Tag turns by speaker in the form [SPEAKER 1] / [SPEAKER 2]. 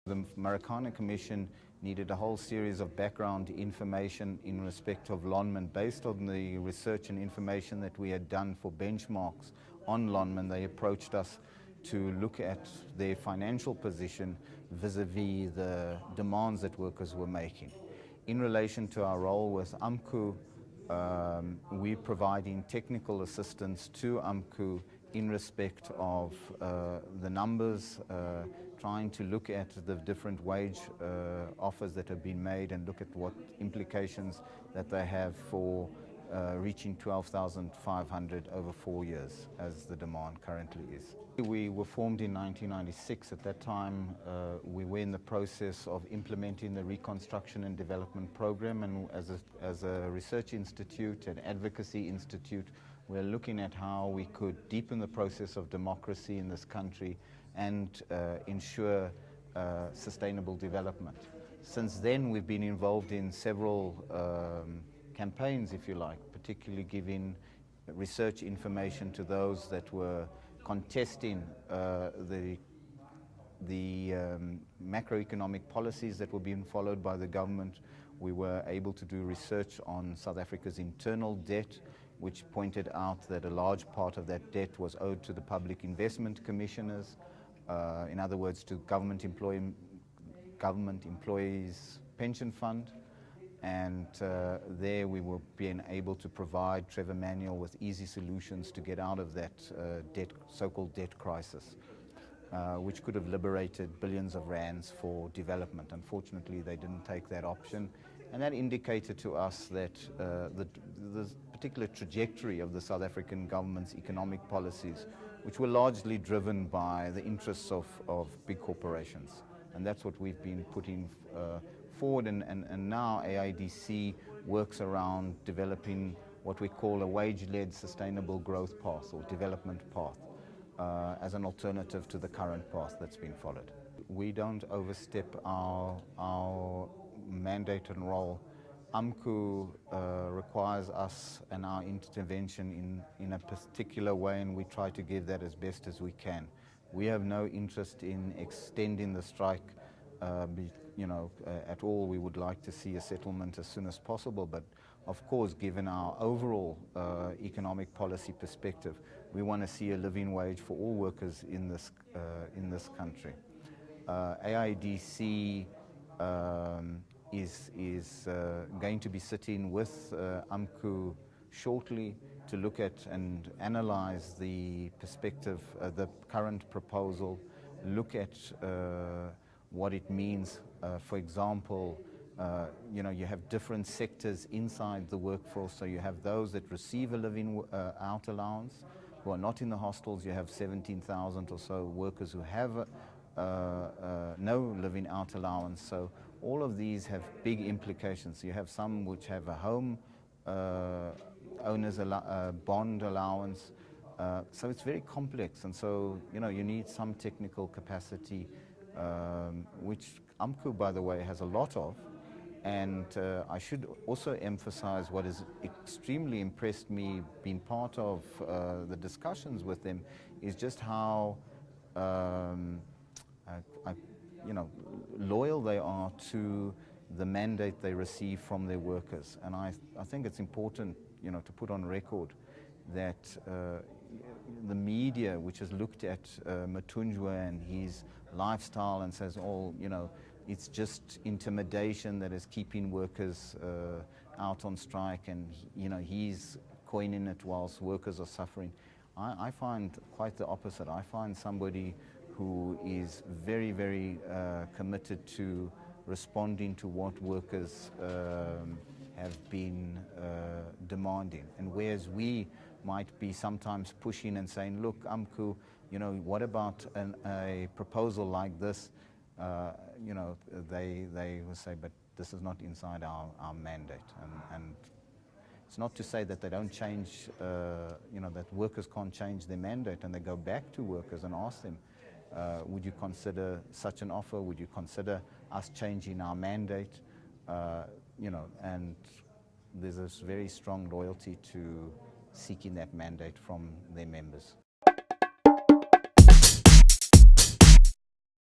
[SPEAKER 1] The Marikana Commission needed a whole series of background information in respect of Lonmin. Based on the research and information that we had done for benchmarks on Lonmin, they approached us to look at their financial position vis-a-vis the demands that workers were making. In relation to our role with AMCU, we're providing technical assistance to AMCU in respect of the numbers, trying to look at the different wage offers that have been made and look at what implications that they have for reaching 12,500 over 4 years, as the demand currently is. We were formed in 1996. At that time, we were in the process of implementing the Reconstruction and Development Program, and as a research institute, an advocacy institute, we're looking at how we could deepen the process of democracy in this country and ensure sustainable development. Since then, we've been involved in several campaigns, if you like, particularly giving research information to those that were contesting the macroeconomic policies that were being followed by the government. We were able to do research on South Africa's internal debt, which pointed out that a large part of that debt was owed to the Public Investment Commissioners, in other words, to government employees' pension fund. And there we were being able to provide Trevor Manuel with easy solutions to get out of that so-called debt crisis, which could have liberated billions of rands for development. Unfortunately, they didn't take that option, and that indicated to us that the particular trajectory of the South African government's economic policies, which were largely driven by the interests of big corporations. And that's what we've been putting forward, and now AIDC works around developing what we call a wage-led sustainable growth path or development path as an alternative to the current path that's been followed. We don't overstep our mandate and role. AMCU requires us and our intervention in a particular way, and we try to give that as best as we can. We have no interest in extending the strike at all. We would like to see a settlement as soon as possible, but of course, given our overall economic policy perspective, we want to see a living wage for all workers in this country. AIDC is going to be sitting with AMCU shortly to look at and analyze the perspective, the current proposal, look at what it means. For example, you have different sectors inside the workforce. So you have those that receive a living out allowance who are not in the hostels. You have 17,000 or so workers who have no living out allowance. So all of these have big implications. You have some which have a home owner's bond allowance. So it's very complex, and so you need some technical capacity, which AMCU, by the way, has a lot of. And I should also emphasize what has extremely impressed me being part of the discussions with them is just how loyal they are to the mandate they receive from their workers. And I think it's important to put on record that the media, which has looked at Matunjwa and his lifestyle and says, it's just intimidation that is keeping workers out on strike, and he's coining it whilst workers are suffering. I find quite the opposite. I find somebody who is very, very committed to responding to what workers have been demanding. And whereas we might be sometimes pushing and saying, look, AMCU, what about a proposal like this? They will say, but this is not inside our mandate. And it's not to say that they don't change, that workers can't change their mandate, and they go back to workers and ask them, would you consider such an offer? Would you consider us changing our mandate? And there's this very strong loyalty to seeking that mandate from their members.